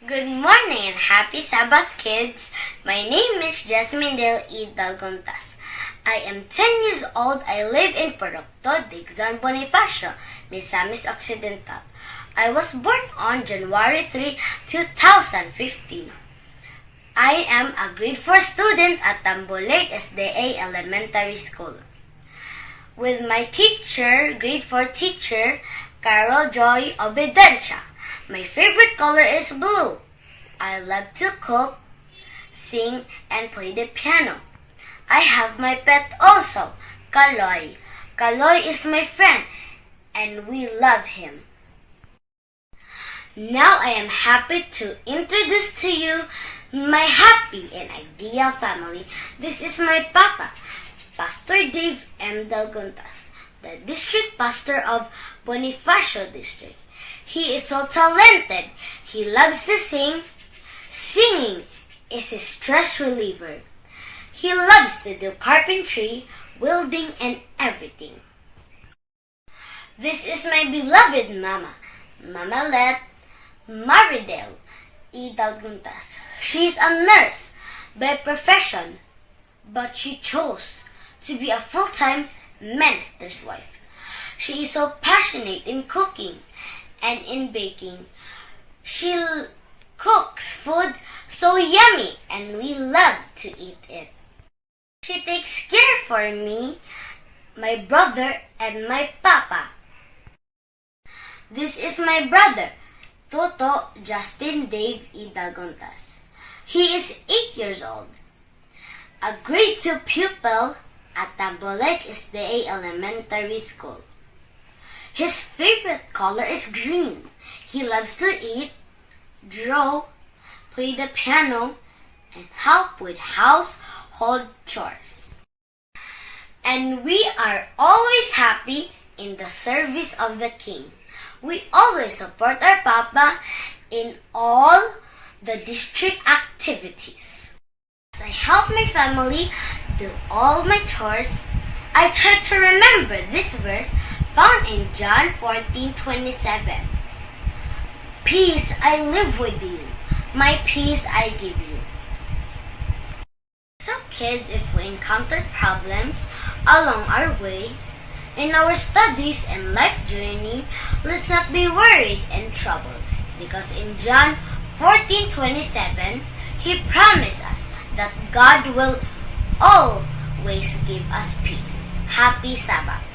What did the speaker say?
Good morning and happy Sabbath, kids. My name is Jasmine Del E. Dalgontas. I am 10 years old. I live in Porocto, Digzon, Bonifacio, Misamis Occidental. I was born on January 3, 2015. I am a grade 4 student at Tambolate SDA Elementary School. With my teacher, grade 4 teacher, Carol Joy Obedencia. My favorite color is blue. I love to cook, sing, and play the piano. I have my pet also, Kaloy. Kaloy is my friend, and we love him. Now I am happy to introduce to you my happy and ideal family. This is my papa, Pastor Dave M. Dalgontas, the district pastor of Bonifacio District. He is so talented. He loves to sing. Singing is his stress reliever. He loves to do carpentry, welding, and everything. This is my beloved mama, Mama Let Maridel E. Dalguntas. She is a nurse by profession, but she chose to be a full-time minister's wife. She is so passionate in cooking and in baking. She cooks food so yummy and we love to eat it. She takes care for me, my brother, and my papa. This is my brother, Toto Justin Dave E. Dalgontas. He is 8 years old, a grade 2 pupil at Tambolec SDA Elementary School. His favorite color is green. He loves to eat, draw, play the piano, and help with household chores. And we are always happy in the service of the King. We always support our Papa in all the district activities. As I help my family do all my chores, I try to remember this verse found in John 14:27. Peace I live with you, my peace I give you. So kids, if we encounter problems along our way, in our studies and life journey, let's not be worried and troubled, because in John 14:27, He promised us that God will always give us peace. Happy Sabbath.